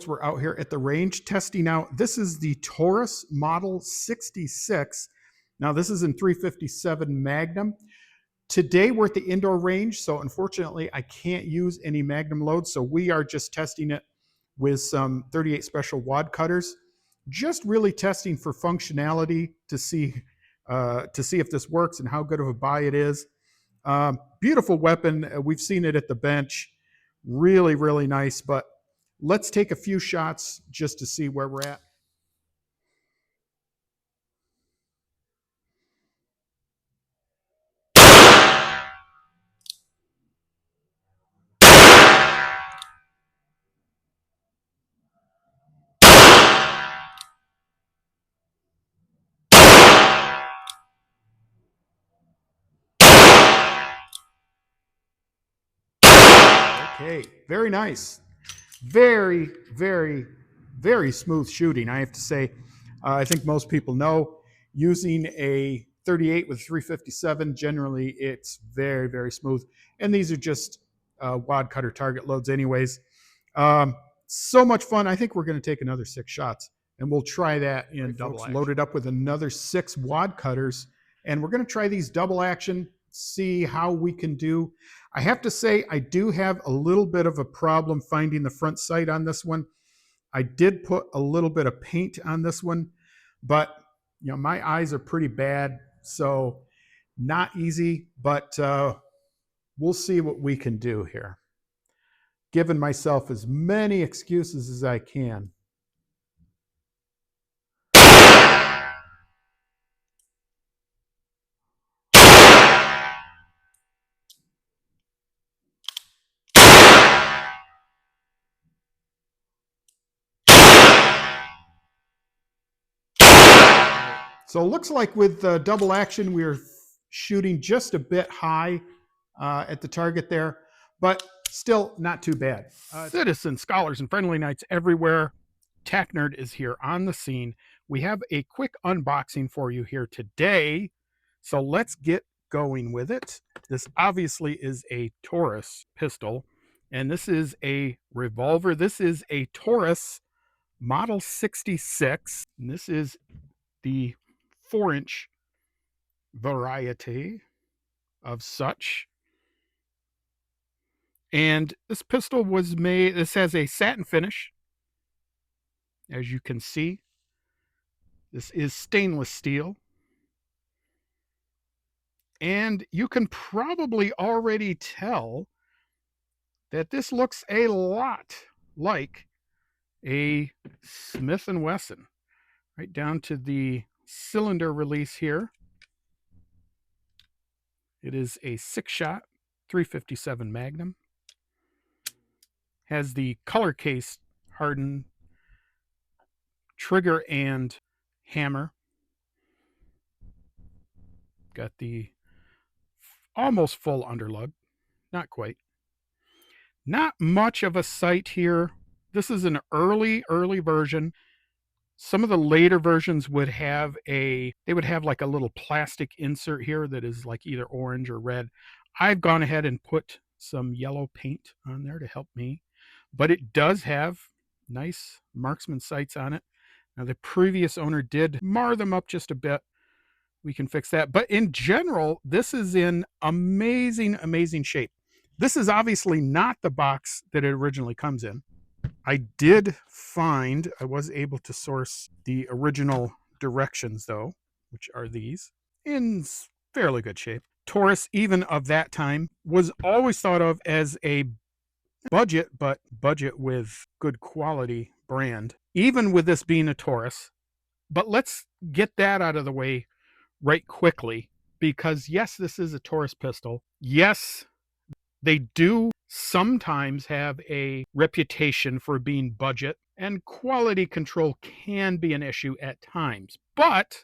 folks, we're out here at the range testing out. This is the Taurus Model 66. Now, this is in 357 Magnum. Today, we're at the indoor range, so unfortunately, I can't use any Magnum loads, so we are just testing it with some 38 special wad cutters. Just really testing for functionality to see if this works and how good of a buy it is. Beautiful weapon. We've seen it at the bench. Really, really nice, but let's take a few shots just to see where we're at. Okay, very nice. Very, very, very smooth shooting, I have to say. I think most people know using a 38 with 357, generally it's very, very smooth. And these are just wad cutter target loads anyways. So much fun. I think we're going to take another 6 shots, and we'll try that in double action. Loaded up with another 6 wad cutters, and we're going to try these double action, see how we can do. I have to say, I do have a little bit of a problem finding the front sight on this one. I did put a little bit of paint on this one, but you know, my eyes are pretty bad, so not easy, but we'll see what we can do here. Giving myself as many excuses as I can. So it looks like with double action, we're shooting just a bit high at the target there, but still not too bad. Citizens, scholars, and friendly knights everywhere, Tac Nerd is here on the scene. We have a quick unboxing for you here today, so let's get going with it. This obviously is a Taurus pistol, and this is a revolver. This is a Taurus Model 66, and this is the 4-inch variety of such. And this pistol was made, this has a satin finish, as you can see. This is stainless steel. And you can probably already tell that this looks a lot like a Smith & Wesson, right down to the cylinder release here. It is a 6-shot 357 Magnum. Has the color case hardened trigger and hammer. Got the almost full underlug, not quite. Not much of a sight here. This is an early version. Some of the later versions would have like a little plastic insert here that is like either orange or red. I've gone ahead and put some yellow paint on there to help me, but it does have nice marksman sights on it. Now, the previous owner did mar them up just a bit. We can fix that. But in general, this is in amazing, amazing shape. This is obviously not the box that it originally comes in. I was able to source the original directions, though, which are these, in fairly good shape. Taurus, even of that time, was always thought of as a budget with good quality brand, even with this being a Taurus. But let's get that out of the way right quickly, because yes, this is a Taurus pistol. Yes, they do sometimes have a reputation for being budget, and quality control can be an issue at times. But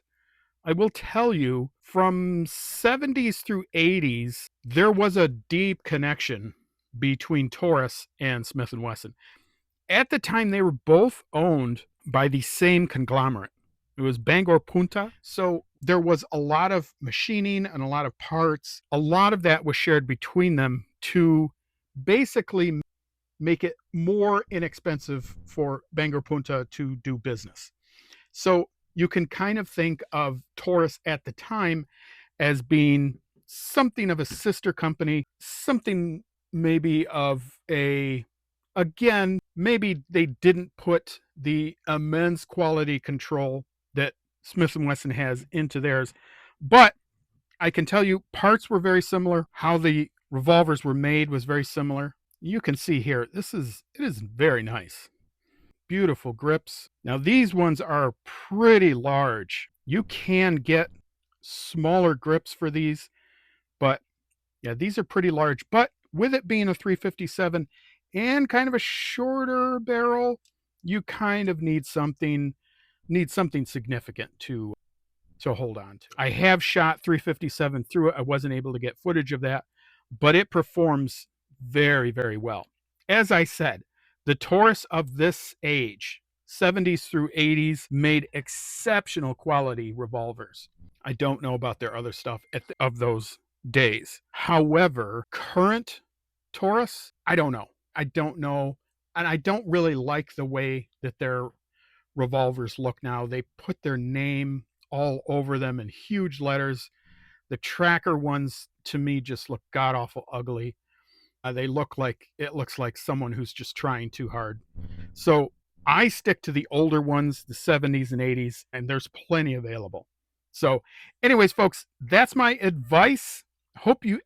I will tell you, from 70s through 80s, there was a deep connection between Taurus and Smith & Wesson. At the time, they were both owned by the same conglomerate. It was Bangor Punta. So there was a lot of machining and a lot of parts. A lot of that was shared between them to basically make it more inexpensive for Bangor Punta to do business. So you can kind of think of Taurus at the time as being something of a sister company, something maybe of a, again, maybe they didn't put the immense quality control that Smith & Wesson has into theirs, but I can tell you parts were very similar. How the revolvers were made was very similar. You can see here, it is very nice. Beautiful grips. Now these ones are pretty large. You can get smaller grips for these, but yeah, these are pretty large. But with it being a 357 and kind of a shorter barrel, you kind of need something significant to hold on to. I have shot 357 through it. I wasn't able to get footage of that, but it performs very, very well. As I said, the Taurus of this age, 70s through 80s, made exceptional quality revolvers. I don't know about their other stuff of those days. However, current Taurus, I don't know. I don't know. And I don't really like the way that their revolvers look now. They put their name all over them in huge letters. The tracker ones to me just look god awful ugly. They look like it looks like someone who's just trying too hard. So I stick to the older ones, the 70s and 80s, and there's plenty available. So, anyways, folks, that's my advice. I hope you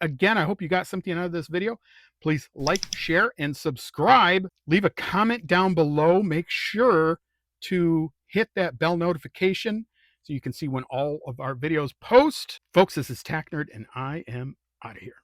got something out of this video. Please like, share, and subscribe. Leave a comment down below. Make sure to hit that bell notification so you can see when all of our videos post. Folks, this is Tack Nerd, and I am out of here.